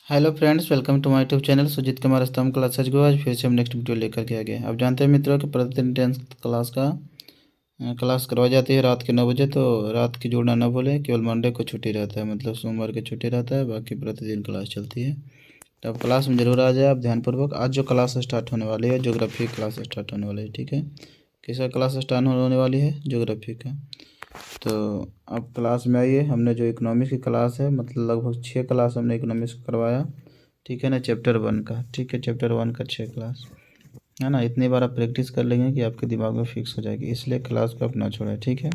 Hello friends, welcome to my YouTube channel Sujit Kumar Stambh classes को। आज फिर से हम नेक्स्ट वीडियो लेकर के आ गए। आप जानते हैं मित्रों कि प्रतिदिन टेंथ क्लास का क्लास करवाई जाती है रात के 9 बजे। तो रात की जुड़ना न भूलें। केवल मंडे को छुट्टी रहता है, मतलब सोमवार की छुट्टी रहता है, बाकी प्रतिदिन क्लास चलती है। तो आप क्लास में ज़रूर आ जाए आप ध्यानपूर्वक। आज जो क्लास स्टार्ट होने वाली है, ज्योग्राफी क्लास स्टार्ट होने वाली है। ठीक है, किसका क्लास स्टार्ट होने वाली है? ज्योग्राफी का। तो अब क्लास में आइए। हमने जो इकोनॉमिक्स की क्लास है, मतलब लगभग 6 क्लास हमने इकोनॉमिक्स का करवाया। ठीक है ना, चैप्टर 1 का। ठीक है, चैप्टर 1 का 6 क्लास है ना। इतनी बार आप प्रैक्टिस कर लेंगे कि आपके दिमाग में फिक्स हो जाएगी, इसलिए क्लास को अपना छोड़ें। ठीक है,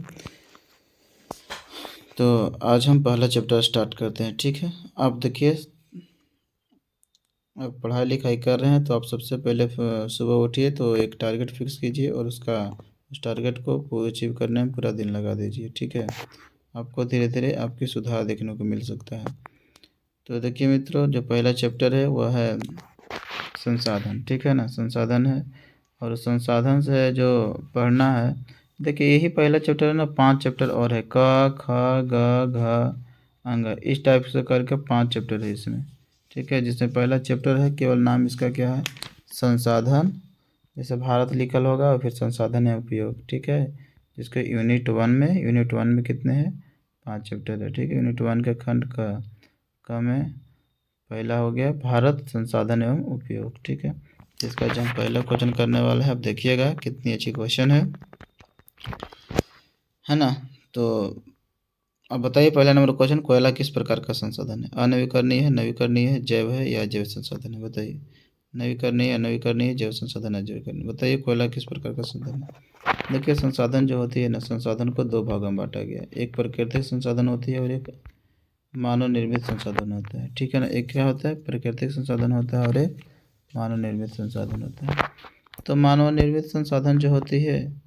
तो आज हम पहला चैप्टर स्टार्ट करते हैं। ठीक है, आप देखिए, आप पढ़ाई लिखाई कर रहे हैं तो आप सबसे पहले सुबह उठिए तो एक टारगेट फिक्स कीजिए और उस टारगेट को अचीव करने में पूरा दिन लगा दीजिए। ठीक है, आपको धीरे धीरे आपकी सुधार देखने को मिल सकता है। तो देखिए मित्रों, जो पहला चैप्टर है वह है संसाधन। ठीक है ना, संसाधन है। और संसाधन से जो पढ़ना है, देखिए यही पहला चैप्टर है ना। 5 चैप्टर और है, क ख ग घ अंग, इस टाइप से करके 5 चैप्टर है इसमें। ठीक है, जिसमें पहला चैप्टर है, केवल नाम इसका क्या है? संसाधन। जैसे भारत लिखल होगा और फिर संसाधन है उपयोग। ठीक है, जिसके यूनिट 1 में कितने हैं? 5 चैप्टर है। ठीक है, यूनिट 1 के खंड क में पहला हो गया भारत संसाधन एवं उपयोग। ठीक है, जिसका जो हम पहला क्वेश्चन करने वाले हैं, आप देखिएगा कितनी अच्छी क्वेश्चन है ना। तो अब बताइए, पहला नंबर क्वेश्चन, कोयला किस प्रकार का संसाधन है? अनवीकरणीय है, नवीकरणीय है, जैव है या जैव संसाधन है? बताइए। नवीकरणीय, अनवीकरणीय, जैव संसाधन है, जैविकरणीय। बताइए कोयला किस प्रकार का संसाधन है? देखिए, संसाधन जो होती है ना, संसाधन को 2 भागों में बांटा गया है। एक प्राकृतिक संसाधन होती है और एक मानव निर्मित संसाधन होता है। ठीक है ना, एक क्या होता है? प्राकृतिक संसाधन होता है और एक मानव निर्मित संसाधन होता है। तो मानव निर्मित संसाधन जो होती है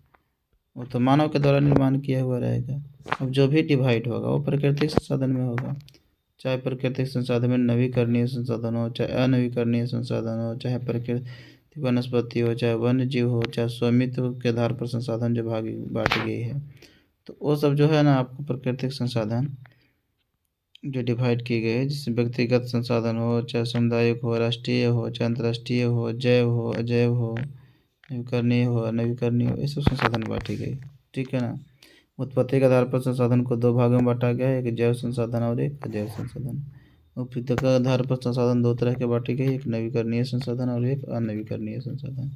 वो तो मानव के द्वारा निर्माण किया हुआ रहेगा। अब जो भी डिवाइड होगा वो प्राकृतिक संसाधन में होगा, चाहे प्राकृतिक संसाधन में नवीकरणीय संसाधन हो, चाहे अनवीकरणीय संसाधन हो, चाहे प्राकृतिक वनस्पति हो, चाहे वन्य जीव हो, चाहे स्वामित्व के आधार पर संसाधन जो भागी बांटी गई है, तो वो सब जो है ना आपको प्राकृतिक संसाधन जो डिवाइड किए गए हैं, जिसमें व्यक्तिगत संसाधन हो, चाहे सामुदायिक हो, राष्ट्रीय हो, चाहे अंतर्राष्ट्रीय हो, जैव हो, अजैव हो, नवीकरणीय हो, अनवीकरणीय हो, ये सब संसाधन बांटी गई। ठीक है ना, उत्पत्ति के आधार पर संसाधन को 2 भागों में बांटा गया है, एक जैव संसाधन और एक अजैव संसाधन। उपयुक्तता के आधार पर संसाधन 2 तरह के बांटी गई, एक नवीकरणीय संसाधन और एक अनवीकरणीय संसाधन।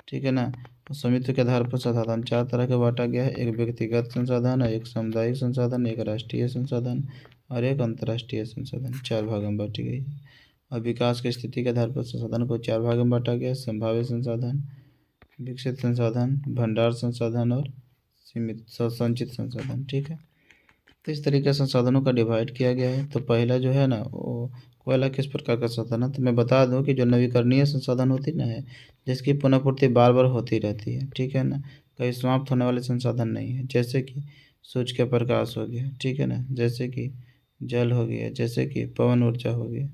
ठीक है ना, स्वामित्व के आधार पर संसाधन 4 तरह के बांटा गया है, एक व्यक्तिगत संसाधन, एक सामुदायिक संसाधन, एक राष्ट्रीय संसाधन और एक अंतर्राष्ट्रीय संसाधन। 4 भागों में बांटी गई है। और विकास की स्थिति के आधार पर संसाधन को 4 भागों में बांटा गया है, संभाव्य संसाधन, विकसित संसाधन, भंडार संसाधन और सीमित संचित संसाधन। ठीक है, तो इस तरीके से संसाधनों का डिवाइड किया गया है। तो पहला जो है ना वो कोयला किस प्रकार का संसाधन है, तो मैं बता दूं कि जो नवीकरणीय संसाधन होती ना है, जिसकी पुनःपूर्ति बार बार होती रहती है। ठीक है ना, कभी समाप्त होने वाले संसाधन नहीं है, जैसे कि सूर्य का प्रकाश हो गया। ठीक है ना, जैसे कि जल हो गया, जैसे कि पवन ऊर्जा हो गया,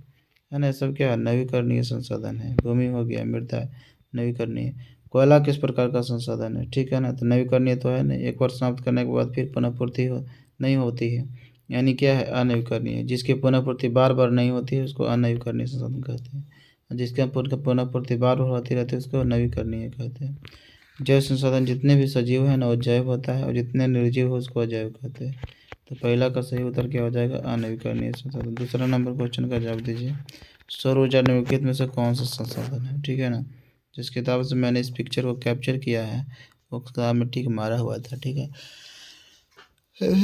है ना। ये सब क्या नवीकरणीय संसाधन है। भूमि हो गया, मृदा नवीकरणीय। कोयला किस प्रकार का संसाधन है? ठीक है ना, तो नवीकरणीय तो है नहीं, एक बार समाप्त करने के बाद फिर पुनःपूर्ति नहीं होती है, यानी क्या है? अनवीकरणीय। जिसकी पुनःपूर्ति बार बार नहीं होती है उसको अनवीकरणीय संसाधन कहते हैं, जिसके पुनःपूर्ति बार बार होती रहती है उसको नवीकरणीय कहते हैं। जैव संसाधन जितने भी सजीव है ना वो जैव होता है, और जितने निर्जीव हो उसको अजैव कहते हैं। तो पहला का सही उत्तर क्या हो जाएगा? अनवीकरणीय संसाधन। दूसरा नंबर क्वेश्चन का जवाब दीजिए, सौर ऊर्जा निम्नलिखित में से कौन सा संसाधन है? ठीक है ना, जिस किताब से मैंने इस पिक्चर को कैप्चर किया है वो किताब में टिक मारा हुआ था। ठीक है,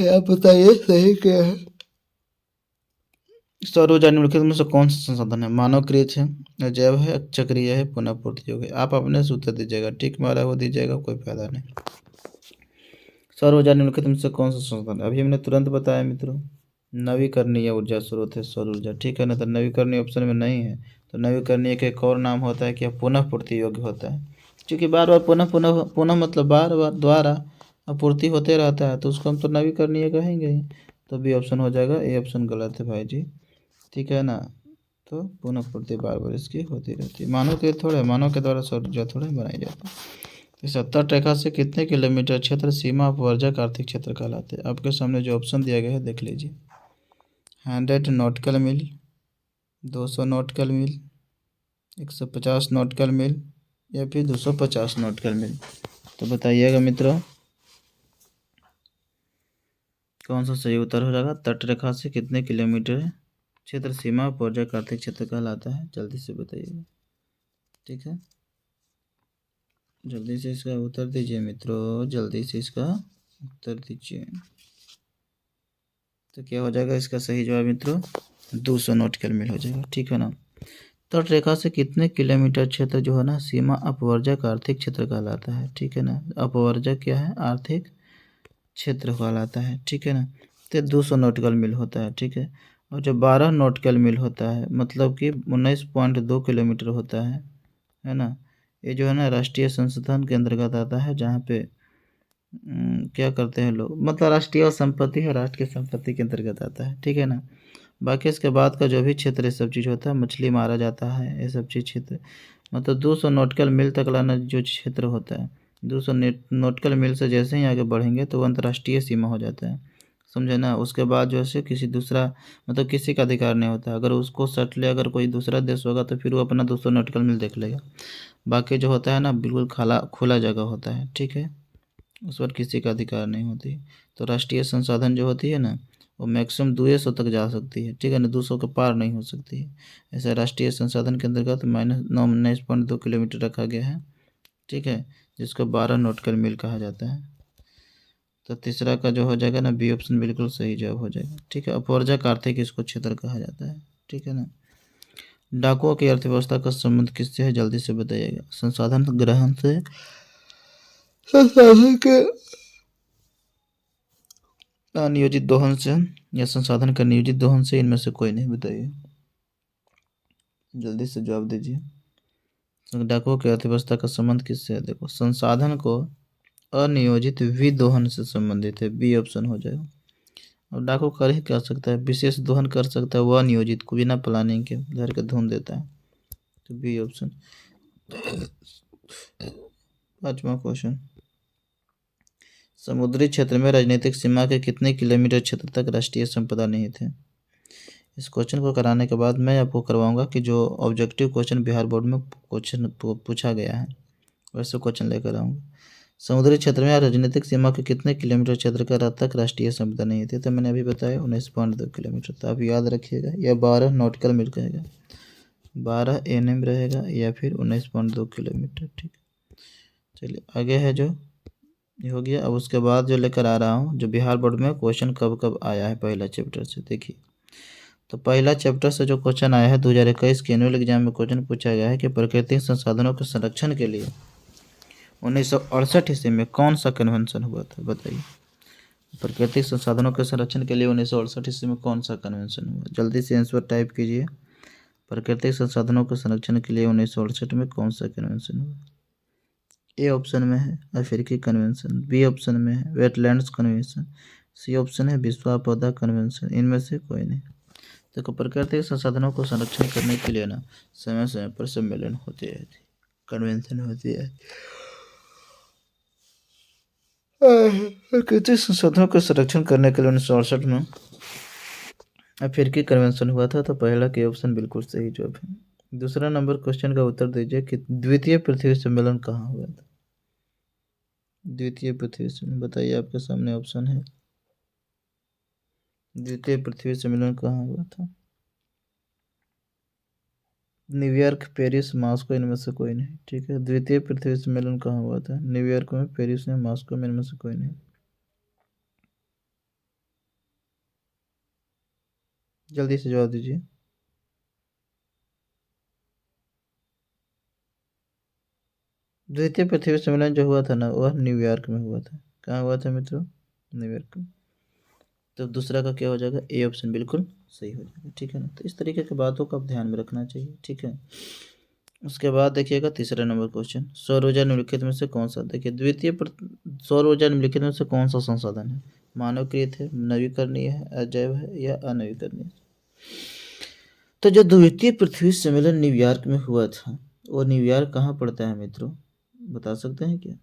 आप बताइए सही क्या है? सौर ऊर्जा निम्नलिखित में से कौन सा संसाधन है? मानवकृत है, जैव है, चक्रीय है, पुनःपूर्ति योग्य है। आप अपने से उत्तर दीजिएगा, टिक मारा हुआ दीजिएगा, कोई फायदा नहीं। सौर ऊर्जा निम्नलिखित में से कौन सा संसाधन है? अभी हमने तुरंत बताया मित्रों, नवीकरणीय ऊर्जा स्रोत है सौर ऊर्जा। ठीक है ना, तो नवीकरणीय ऑप्शन में नहीं है। तो नवीकरणीय का एक और नाम होता है कि पुनः पूर्ति योग्य होता है, क्योंकि बार बार पुनः पुनः पुनः मतलब बार बार द्वारा आपूर्ति होते रहता है, तो उसको हम तो नवीकरणीय कहेंगे ही। तो बी ऑप्शन हो जाएगा, ए ऑप्शन गलत है भाई जी। ठीक है ना, तो पुनः पूर्ति बार बार इसकी होती रहती है। मानव के द्वारा सौर ऊर्जा थोड़े बनाई जाती है। इस 70 रेखा से कितने किलोमीटर क्षेत्र सीमा अपवर्जक आर्थिक क्षेत्र कहलाते हैं? आपके सामने जो ऑप्शन दिया गया है देख लीजिए। 100 नॉटिकल मील, 200 नॉटिकल मील, 150 नॉटिकल मील या फिर 250 नॉटिकल मील। तो बताइएगा मित्रों कौन सा सही उत्तर हो जाएगा। तट रेखा से कितने किलोमीटर है क्षेत्र सीमा पर्वत आर्थिक क्षेत्र कहलाता है, जल्दी से बताइएगा। ठीक है, जल्दी से इसका उत्तर दीजिए मित्रों, जल्दी से इसका उत्तर दीजिए। तो क्या हो जाएगा इसका सही जवाब मित्रों, 200 नॉटिकल मील हो जाएगा। ठीक है ना। तट रेखा से कितने किलोमीटर क्षेत्र जो है ना सीमा अपवर्जक आर्थिक क्षेत्र कहलाता है। ठीक है ना, अपवर्जक क्या है, आर्थिक क्षेत्र कहलाता है। ठीक है ना। तो 200 नॉटिकल मील होता है। ठीक है, और जो 12 नॉटिकल मील होता है मतलब कि 19.2 किलोमीटर होता है ना। ये जो है ना राष्ट्रीय संसाधन के अंतर्गत आता है, जहाँ पे क्या करते हैं लोग, मतलब राष्ट्रीय संपत्ति है, राष्ट्र की संपत्ति के अंतर्गत आता है। ठीक है ना। बाकी इसके बाद का जो भी क्षेत्र ये सब चीज़ होता है, मछली मारा जाता है, ये सब चीज़ क्षेत्र, मतलब 200 नॉटिकल मील तक लाना जो क्षेत्र होता है, 200 नॉटिकल मील से जैसे ही आगे बढ़ेंगे तो वो अंतर्राष्ट्रीय सीमा हो जाता है, समझे ना। उसके बाद जो है किसी दूसरा मतलब किसी का अधिकार नहीं होता, अगर उसको सट ले अगर कोई दूसरा देश होगा तो फिर वो अपना 200 नॉटिकल मील देख लेगा। बाकी जो होता है ना बिल्कुल खाला खुला जगह होता है। ठीक है, उस पर किसी का अधिकार नहीं होती। तो राष्ट्रीय संसाधन जो होती है ना वो मैक्सिमम 200 तक जा सकती है। ठीक है ना, 200 के पार नहीं हो सकती है। ऐसा राष्ट्रीय संसाधन के अंतर्गत -9.2 किलोमीटर रखा गया है। ठीक है, जिसको 12 नॉटिकल मील कहा जाता है। तो तीसरा का जो हो जाएगा ना बी ऑप्शन बिल्कुल सही जवाब हो जाएगा। ठीक है, अपवर्जक आर्थिक इसको क्षेत्र कहा जाता है। ठीक है ना। डाकुओं की अर्थव्यवस्था का संबंध किससे है, जल्दी से बताइएगा। संसाधन ग्रहण से, संसाधन के नियोजित दोहन से, या संसाधन का नियोजित दोहन से, इनमें से कोई नहीं, बताइए जल्दी से जवाब दीजिए। डाकुओं की अर्थव्यवस्था का संबंध किससे है, देखो संसाधन को अनियोजित विदोहन से संबंधित है, बी ऑप्शन हो जाएगा। अब डाकू कर ही क्या सकता है, विशेष दोहन कर सकता है, वह नियोजित को बिना प्लानिंग के धर के धुन देता है, तो बी ऑप्शन। 5वां क्वेश्चन, समुद्री क्षेत्र में राजनीतिक सीमा के कितने किलोमीटर क्षेत्र तक राष्ट्रीय संपदा निहित है। इस क्वेश्चन को कराने के बाद मैं आपको करवाऊंगा कि जो ऑब्जेक्टिव क्वेश्चन बिहार बोर्ड में क्वेश्चन पूछा गया है वैसे क्वेश्चन लेकर आऊँगा। समुद्री क्षेत्र में राजनीतिक सीमा के कितने किलोमीटर क्षेत्र का तक राष्ट्रीय संपदा नहीं थी, तो मैंने अभी बताया 19.2 किलोमीटर। तो आप याद रखिएगा, यह 12 नॉटिकल मील रहेगा, 12 NM रहेगा या फिर 19.2 किलोमीटर। ठीक, चलिए आगे है जो ये हो गया। अब उसके बाद जो लेकर आ रहा हूँ जो बिहार बोर्ड में क्वेश्चन कब कब आया है पहला चैप्टर से, देखिए। तो पहला चैप्टर से जो क्वेश्चन आया है 2021 के एनुअल एग्जाम में क्वेश्चन पूछा गया है कि प्राकृतिक संसाधनों के संरक्षण के लिए 1968 ईस्वी में कौन सा कन्वेंशन हुआ था, बताइए। प्राकृतिक संसाधनों के संरक्षण के लिए 1968 ईस्वी में कौन सा कन्वेंशन हुआ, जल्दी से आंसर टाइप कीजिए। प्राकृतिक संसाधनों के संरक्षण के लिए 1968 में कौन सा कन्वेंशन हुआ। ए ऑप्शन में है अफ्रीकी कन्वेंशन, बी ऑप्शन में है वेटलैंड्स कन्वेंशन, सी ऑप्शन है विश्व आपदा कन्वेंशन, इनमें से कोई नहीं। देखो प्राकृतिक संसाधनों को संरक्षण करने के लिए ना समय समय पर सम्मेलन होते रहते, कन्वेंशन होती है। प्राकृतिक संसाधनों के संरक्षण करने के लिए 1968 में अफ्रीकी कन्वेंशन हुआ था, तो पहला के ऑप्शन बिल्कुल सही जवाब है। दूसरा नंबर क्वेश्चन का उत्तर दीजिए कि द्वितीय पृथ्वी सम्मेलन कहाँ हुआ था। द्वितीय पृथ्वी सम्मेलन बताइए, आपके सामने ऑप्शन है। द्वितीय पृथ्वी सम्मेलन कहाँ हुआ था, न्यूयॉर्क, पेरिस, मॉस्को, इनमें से कोई नहीं। ठीक है, द्वितीय पृथ्वी सम्मेलन कहाँ हुआ था, न्यूयॉर्क में, पेरिस में, मॉस्को में, इनमें से कोई नहीं। जल्दी से जवाब दीजिए। द्वितीय पृथ्वी सम्मेलन जो हुआ था ना वह न्यूयॉर्क में हुआ था। कहाँ हुआ था मित्रों, न्यूयॉर्क में। तो दूसरा का क्या हो जाएगा, ए ऑप्शन बिल्कुल सही हो जाएगा। ठीक है ना, तो इस तरीके की बातों को आप ध्यान में रखना चाहिए। ठीक है, उसके बाद देखिएगा तीसरा नंबर क्वेश्चन, सौर ऊर्जा निम्नलिखित में से कौन सा, देखिए सौर ऊर्जा निम्नलिखित में से कौन सा संसाधन है, मानवकृत है, नवीकरणीय है, अजैव है या अनवीकरणीय। तो जो द्वितीय पृथ्वी सम्मेलन न्यूयॉर्क में हुआ था, वो न्यूयॉर्क कहाँ पड़ता है मित्रों, बता सकते हैं क्या,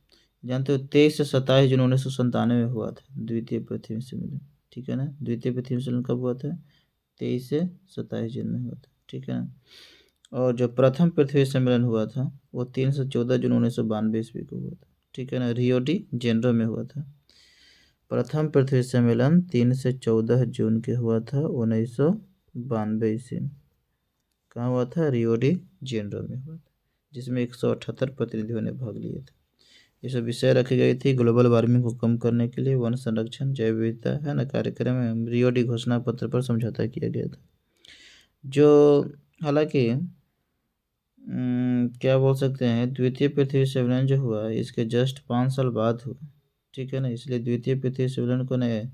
जानते हो 23 से 27 जून 1997 में हुआ था द्वितीय पृथ्वी सम्मेलन। ठीक है ना, द्वितीय पृथ्वी सम्मेलन कब हुआ था, 23 से 27 जून में हुआ था। ठीक है ना। और जो प्रथम पृथ्वी सम्मेलन हुआ था वो 3 से 14 जून 1992 को हुआ था, ठीक है ना, रियो डी जेनेरो में हुआ था। प्रथम पृथ्वी सम्मेलन 3 से 14 जून के हुआ था 1992 में। कहाँ हुआ था? रियो डी जेनेरो में हुआ था, जिसमें 178 प्रतिनिधियों ने भाग लिए थे। इस विषय रखी गई थी ग्लोबल वार्मिंग को कम करने के लिए वन संरक्षण जैव विविधता है ना कार्यक्रम में रियो डी घोषणा पत्र पर समझौता किया गया था। जो हालांकि क्या बोल सकते हैं, द्वितीय पृथ्वी सम्मेलन जो हुआ इसके जस्ट 5 साल बाद हुआ, ठीक है ना, इसलिए द्वितीय पृथ्वी सम्मेलन को नए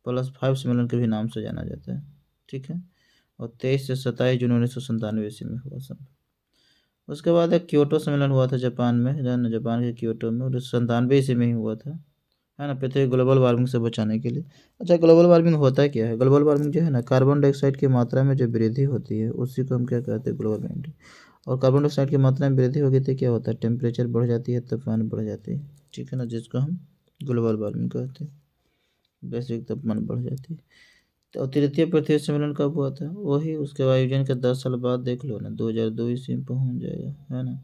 +5 सम्मेलन के भी नाम से जाना जाता है, ठीक है। और 23 से 27 जून 1997 ईस्वी में हुआ सब। उसके बाद एक क्योटो सम्मेलन हुआ था जापान में, जो है ना, जापान के क्योटो में 1997 ईस्वी में ही हुआ था, है ना, पृथ्वी ग्लोबल वार्मिंग से बचाने के लिए। अच्छा, ग्लोबल वार्मिंग होता क्या है? ग्लोबल वार्मिंग जो है ना, कार्बन डाइऑक्साइड की मात्रा में जो वृद्धि होती है उसी को हम क्या कहते हैं? Global warming. और कार्बन डाइऑक्साइड की मात्रा में वृद्धि होगी तो क्या होता है? टेम्परेचर बढ़ जाती है, तापमान बढ़ जाती है, ठीक है ना, जिसको हम ग्लोबल वार्मिंग कहते हैं। वैश्विक तापमान बढ़ जाती है। तो तृतीय पृथ्वी सम्मेलन कब हुआ था? वही उसके आयोजन के 10 साल बाद, देख लो ना, 2002 ईस्वी में पहुंच जाएगा, है ना।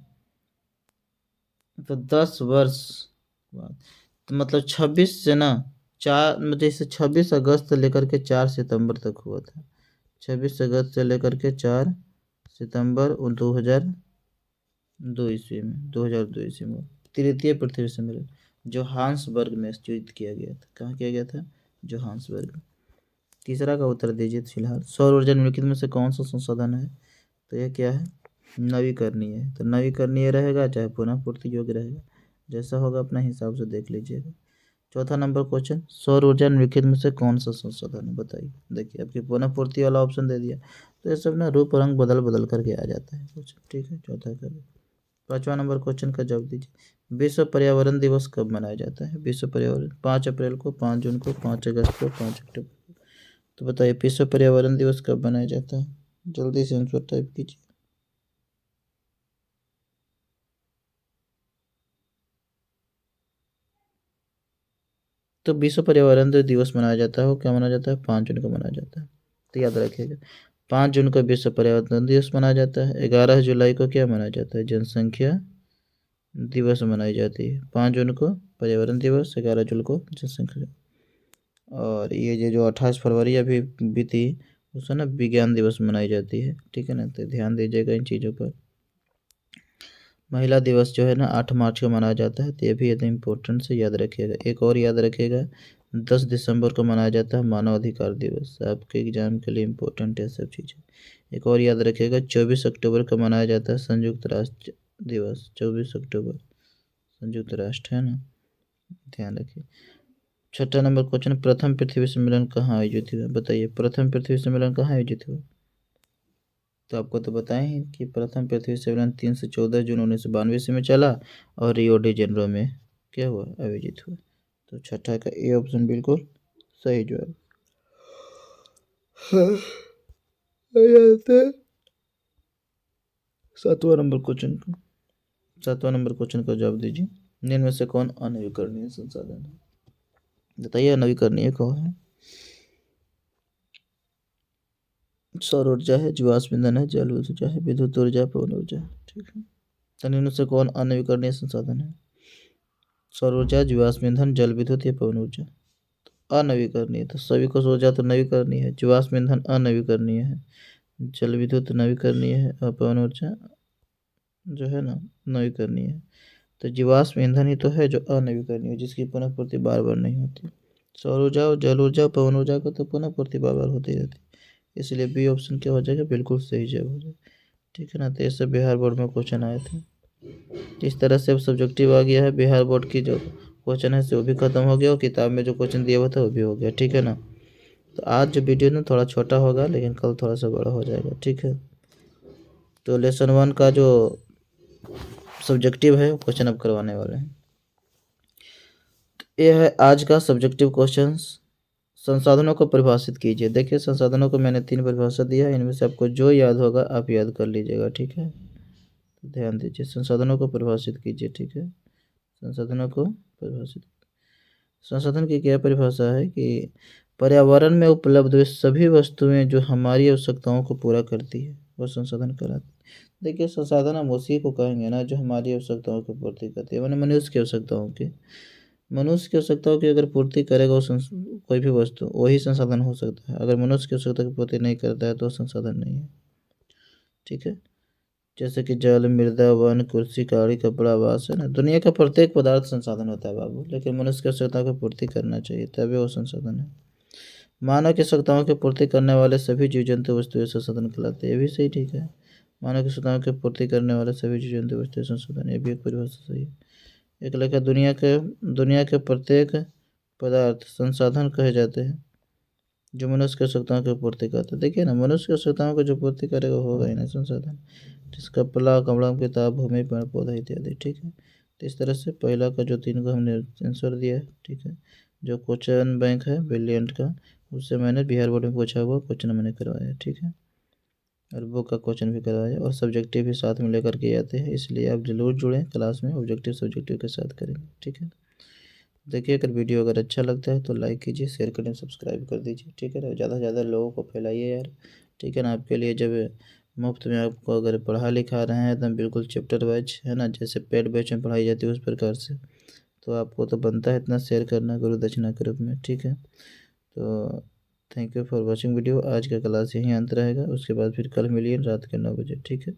तो 10 वर्ष बाद, तो मतलब 26 से ना 4, जैसे 26 अगस्त से लेकर के 4 सितंबर तक हुआ था। 26 अगस्त से लेकर के 4 सितंबर 2002 ईस्वी में तृतीय पृथ्वी सम्मेलन जोहान्सबर्ग में आयोजित किया गया था। कहाँ किया गया था? जोहान्सबर्ग में। तीसरा का उत्तर दीजिए फिलहाल। सौर ऊर्जा निम्नलिखित में से कौन सा संसाधन है? तो यह क्या है? नवीकरणीय है। तो नवीकरणीय रहेगा चाहे पुनः पूर्ति योग्य रहेगा, जैसा होगा अपने हिसाब से देख लीजिएगा। चौथा नंबर क्वेश्चन, सौर ऊर्जा निम्नलिखित में से कौन सा संसाधन है? बताइए। देखिए आपकी पुनः पूर्ति वाला ऑप्शन दे दिया, तो ये सब ना रूप रंग बदल बदल करके आ जाता है कुछ, ठीक है। चौथा कर, 5वां नंबर क्वेश्चन का जवाब दीजिए। विश्व पर्यावरण दिवस कब मनाया जाता है? विश्व पर्यावरण 5 अप्रैल को, 5 जून को, 5 अगस्त को, 5 अक्टूबर को। तो बताइए विश्व पर्यावरण दिवस कब मनाया जाता है? जल्दी से आंसर टाइप कीजिए। तो विश्व पर्यावरण दिवस मनाया जाता है वो क्या मनाया जाता है? 5 जून को मनाया जाता है। तो याद रखिएगा 5 जून को विश्व पर्यावरण दिवस मनाया जाता है। 11 जुलाई को क्या मनाया जाता है? जनसंख्या दिवस मनाई जाती है। 5 जून को पर्यावरण दिवस, 11 जून को जनसंख्या। और ये जो 28 फरवरी अभी बीती, उसमें ना विज्ञान दिवस मनाई जाती है, ठीक है ना। तो ध्यान दीजिएगा इन चीज़ों पर। महिला दिवस जो है ना 8 मार्च को मनाया जाता है, तो ये भी एकदम इम्पोर्टेंट से याद रखिएगा। एक और याद रखिएगा, 10 दिसंबर को मनाया जाता है मानव अधिकार दिवस। आपके एग्जाम के लिए इम्पोर्टेंट है सब चीज़ें। एक और याद रखिएगा, 24 अक्टूबर को मनाया जाता है संयुक्त राष्ट्र दिवस। 24 अक्टूबर संयुक्त राष्ट्र, है ना, ध्यान रखिए। छठा नंबर क्वेश्चन, प्रथम पृथ्वी सम्मेलन कहाँ आयोजित हुआ? बताइए प्रथम पृथ्वी सम्मेलन कहाँ आयोजित हुआ? तो आपको तो बताएं ही कि प्रथम पृथ्वी सम्मेलन 3 से 14 जून 1992 ईस्वी में चला और रियो डी जेनेरो में क्या हुआ? आयोजित हुआ। तो छठा का ए ऑप्शन बिल्कुल सही जवाब। सातवां नंबर क्वेश्चन का, जवाब दीजिए। निम्न में से कौन अनवीकरणीय संसाधन है? बताइए अनवीकरणीय कौन है? सौर ऊर्जा है, जीवाश्म ईंधन है, जल ऊर्जा है, विद्युत ऊर्जा, पवन ऊर्जा, ठीक है। तो निम्न से कौन अनवीकरणीय संसाधन है? सौर ऊर्जा, जीवाश्म ईंधन, जल विद्युत या पवन ऊर्जा। अनवीकरणीय, तो सभी को ऊर्जा तो नवीकरणीय है, जीवाश्म ईंधन अनवीकरणीय है, जल विद्युत नवीकरणीय है, और पवन ऊर्जा जो है ना नवीकरणीय है। तो जीवाश्म ईंधन ही तो है जो अनवीकरणीय है, जिसकी पुनः पूर्ति बार बार नहीं होती। सौर ऊर्जा और जल ऊर्जा, पवन ऊर्जा को तो पुनः पूर्ति बार बार होती रहती है, इसलिए बी ऑप्शन क्या हो जाएगा? बिल्कुल सही जवाब हो जाएगा, ठीक है ना। तो ये सब बिहार बोर्ड में क्वेश्चन आए थे। इस तरह से अब सब्जेक्टिव आ गया है, बिहार बोर्ड की जो क्वेश्चन है से वो भी खत्म हो गया और किताब में जो क्वेश्चन दिया हुआ था वो भी हो गया, ठीक है ना। तो आज जो वीडियो ना थोड़ा छोटा होगा, लेकिन कल थोड़ा सा बड़ा हो जाएगा, ठीक है। तो लेसन 1 का जो सब्जेक्टिव है वो क्वेश्चन अब करवाने वाले हैं। ये है आज का सब्जेक्टिव क्वेश्चन। संसाधनों को परिभाषित कीजिए। देखिए संसाधनों को मैंने 3 परिभाषा दिया है, इनमें से आपको जो याद होगा आप याद कर लीजिएगा, ठीक है। ध्यान दीजिए, संसाधनों को परिभाषित कीजिए, ठीक है। संसाधनों को परिभाषित, संसाधन की क्या परिभाषा है कि पर्यावरण में उपलब्ध वे सभी वस्तुएं जो हमारी आवश्यकताओं को पूरा करती है, वो संसाधन कहलाते हैं। देखिए संसाधन हम उसी को कहेंगे ना जो हमारी आवश्यकताओं की पूर्ति करती है, मैंने मनुष्य की आवश्यकताओं की, मनुष्य की आवश्यकताओं की अगर पूर्ति करेगा वो कोई भी वस्तु, वही संसाधन हो सकता है। अगर मनुष्य की आवश्यकता की पूर्ति नहीं करता है तो संसाधन नहीं है। ठीक है, जैसे कि जल, मृदा, वन, कुर्सी, गाड़ी, कपड़ा, आवास है ना, दुनिया का प्रत्येक पदार्थ संसाधन होता है बाबू, लेकिन मनुष्य की आवश्यकताओं की पूर्ति करना चाहिए तभी वो संसाधन है। मानव की आवश्यकताओं की पूर्ति करने वाले सभी जीव जंतु वस्तुएं संसाधन कहलाते हैं, ये भी सही ठीक है। मानव की आवश्यकताओं की पूर्ति करने वाले सभी जीव जंतु वस्तुएं संसाधन, ये भी एक परिभाषा सही है। एक लेखा दुनिया के प्रत्येक पदार्थ संसाधन कहे जाते हैं जो मनुष्य की आवश्यकताओं की पूर्ति करता है। देखिए ना, मनुष्य की आवश्यकताओं को जो पूर्ति करेगा होगा ही ना संसाधन, जिसका कपड़ा, कमला, किताब, भूमि, पेड़ पौधा इत्यादि। ठीक है, तो इस तरह से पहला का जो 3 को हमने आंसर दिया है। ठीक है, जो क्वेश्चन बैंक है ब्रिलियंट का, उससे मैंने बिहार बोर्ड में पूछा हुआ क्वेश्चन मैंने करवाया है। ठीक है, और बुक का क्वेश्चन भी करवाया और सब्जेक्टिव भी साथ में लेकर के आते हैं, इसलिए आप जरूर जुड़ें क्लास में, ऑब्जेक्टिव सब्जेक्टिव के साथ करेंगे। ठीक है, देखिए अगर वीडियो अगर अच्छा लगता है तो लाइक कीजिए, शेयर करें, सब्सक्राइब कर दीजिए। ठीक है ना, ज़्यादा से ज़्यादा लोगों को फैलाइए यार। ठीक है ना, आपके लिए जब मुफ्त में आपको अगर पढ़ा लिखा रहे हैं तो बिल्कुल चैप्टर वाइज है ना, जैसे पेड बैच में पढ़ाई जाती है उस प्रकार से, तो आपको तो बनता है इतना शेयर करना गुरु दक्षिणा के रूप में। ठीक है, तो thank you for watching video. आज का क्लास यहीं अंत रहेगा, उसके बाद फिर कल मिलिए रात के 9 बजे। ठीक है।